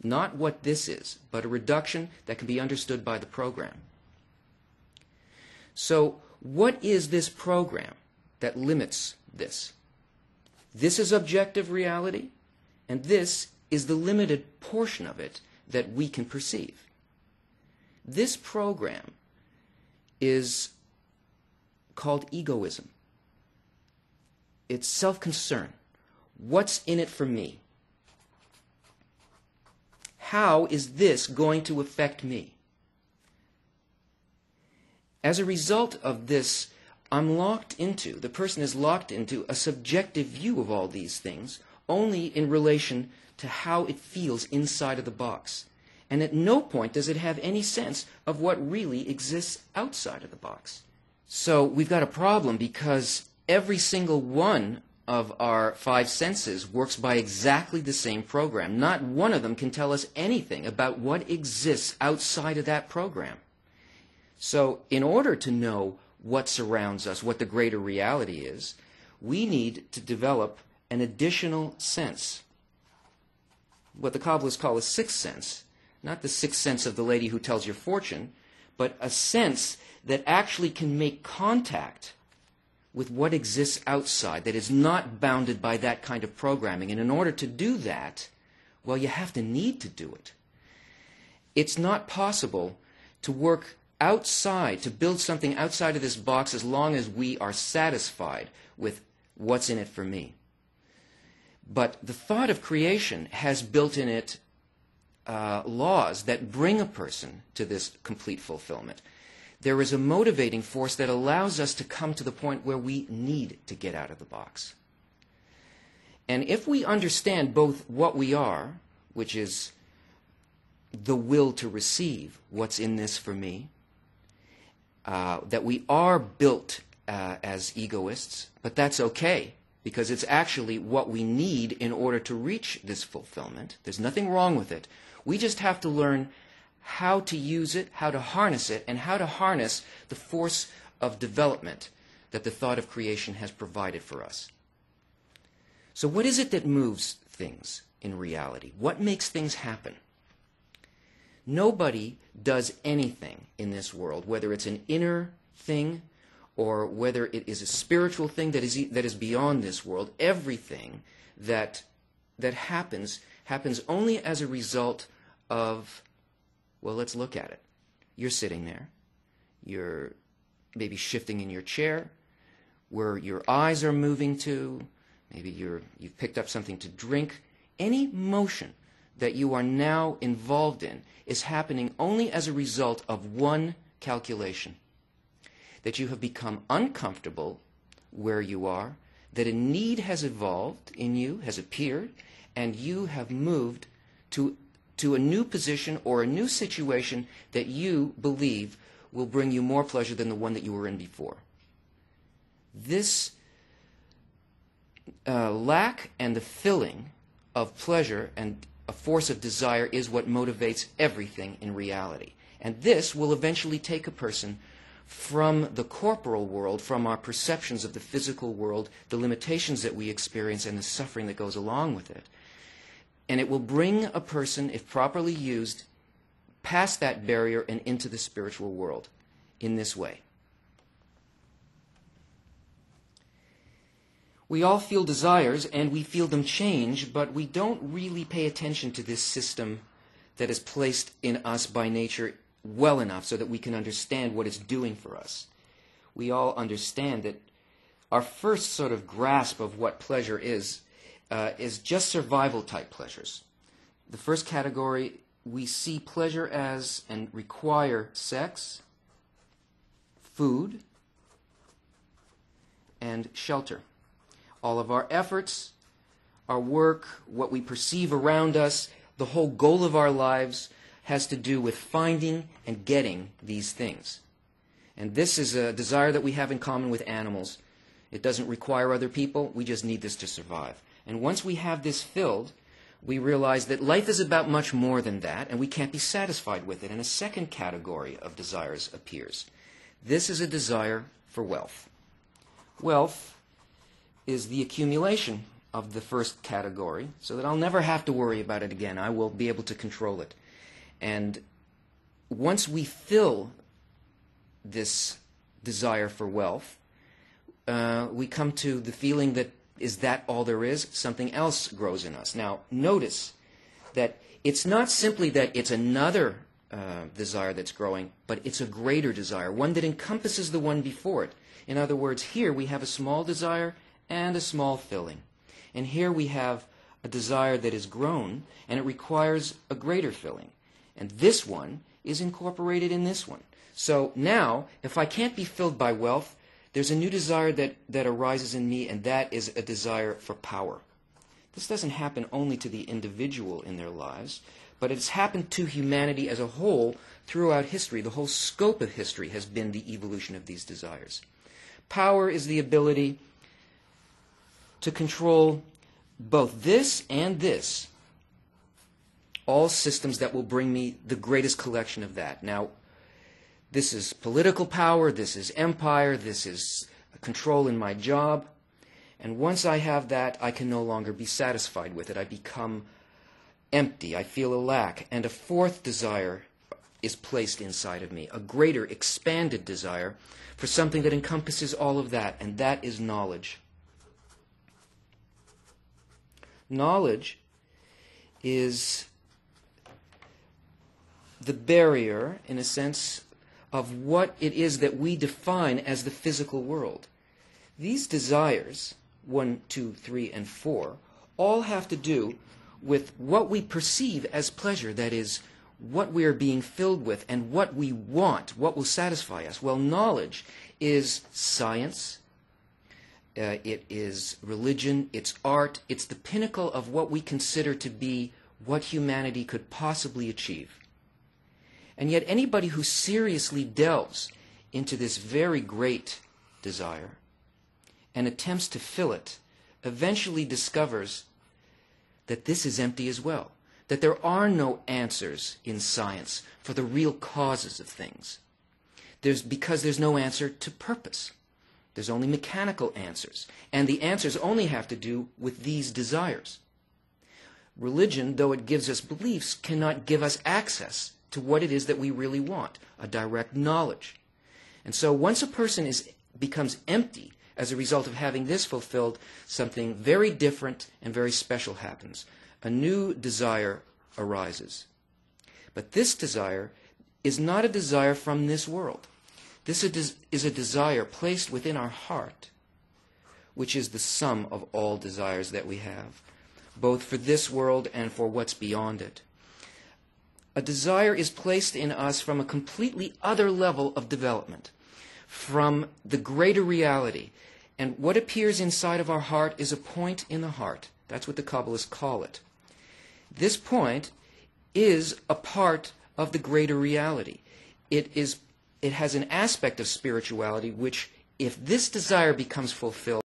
Not what this is, but a reduction that can be understood by the program. So, what is this program that limits this? This is objective reality, and this is the limited portion of it that we can perceive. This program is called egoism. It's self-concern. What's in it for me? How is this going to affect me? As a result of this, the person is locked into a subjective view of all these things, only in relation to how it feels inside of the box. And at no point does it have any sense of what really exists outside of the box. So we've got a problem because every single one of our five senses works by exactly the same program. Not one of them can tell us anything about what exists outside of that program. So in order to know what surrounds us, what the greater reality is, we need to develop an additional sense. What the Kabbalists call a sixth sense. Not the sixth sense of the lady who tells your fortune, but a sense that actually can make contact with what exists outside, that is not bounded by that kind of programming. And in order to do that, well, you have to need to do it. It's not possible to work outside, to build something outside of this box as long as we are satisfied with what's in it for me. But the thought of creation has built in it laws that bring a person to this complete fulfillment. There is a motivating force that allows us to come to the point where we need to get out of the box. And if we understand both what we are, which is the will to receive what's in this for me, that we are built as egoists, but that's okay, because it's actually what we need in order to reach this fulfillment. There's nothing wrong with it. We just have to learn how to use it, how to harness it, and how to harness the force of development that the thought of creation has provided for us. So what is it that moves things in reality? What makes things happen? Nobody does anything in this world, whether it's an inner thing or whether it is a spiritual thing that is beyond this world. Everything that happens only as a result of, well, let's look at it. You're sitting there. You're maybe shifting in your chair, where your eyes are moving to. Maybe you've picked up something to drink. Any motion that you are now involved in is happening only as a result of one calculation. That you have become uncomfortable where you are, that a need has evolved in you, has appeared, and you have moved to a new position or a new situation that you believe will bring you more pleasure than the one that you were in before. This lack and the filling of pleasure and a force of desire is what motivates everything in reality. And this will eventually take a person from the corporal world, from our perceptions of the physical world, the limitations that we experience and the suffering that goes along with it. And it will bring a person, if properly used, past that barrier and into the spiritual world in this way. We all feel desires and we feel them change, but we don't really pay attention to this system that is placed in us by nature well enough so that we can understand what it's doing for us. We all understand that our first sort of grasp of what pleasure is just survival type pleasures. The first category, we see pleasure as and require sex, food, and shelter. All of our efforts, our work, what we perceive around us, the whole goal of our lives has to do with finding and getting these things. And this is a desire that we have in common with animals. It doesn't require other people. We just need this to survive. And once we have this filled, we realize that life is about much more than that, and we can't be satisfied with it. And a second category of desires appears. This is a desire for wealth. Wealth is the accumulation of the first category so that I'll never have to worry about it again. I will be able to control it. And once we fill this desire for wealth, we come to the feeling that, is that all there is? Something else grows in us. Now, notice that it's not simply that it's another desire that's growing, but it's a greater desire, one that encompasses the one before it. In other words, here we have a small desire and a small filling. And here we have a desire that is grown, and it requires a greater filling. And this one is incorporated in this one. So now, if I can't be filled by wealth, there's a new desire that arises in me, and that is a desire for power. This doesn't happen only to the individual in their lives, but it's happened to humanity as a whole throughout history. The whole scope of history has been the evolution of these desires. Power is the ability to control both this and this, all systems that will bring me the greatest collection of that. Now, this is political power, this is empire, this is control in my job. And once I have that, I can no longer be satisfied with it. I become empty. I feel a lack. And a fourth desire is placed inside of me, a greater, expanded desire for something that encompasses all of that, and that is knowledge. Knowledge is the barrier, in a sense, of what it is that we define as the physical world. These desires, 1, 2, 3, and 4, all have to do with what we perceive as pleasure, that is, what we are being filled with and what we want, what will satisfy us. Well, knowledge is science, it is religion, it's art, it's the pinnacle of what we consider to be what humanity could possibly achieve. And yet anybody who seriously delves into this very great desire and attempts to fill it eventually discovers that this is empty as well, that there are no answers in science for the real causes of things. Because there's no answer to purpose. There's only mechanical answers, and the answers only have to do with these desires. Religion, though it gives us beliefs, cannot give us access to what it is that we really want, a direct knowledge. And so once a person becomes empty as a result of having this fulfilled, something very different and very special happens. A new desire arises. But this desire is not a desire from this world. This is a desire placed within our heart, which is the sum of all desires that we have, both for this world and for what's beyond it. A desire is placed in us from a completely other level of development, from the greater reality. And what appears inside of our heart is a point in the heart. That's what the Kabbalists call it. This point is a part of the greater reality. It has an aspect of spirituality which, if this desire becomes fulfilled,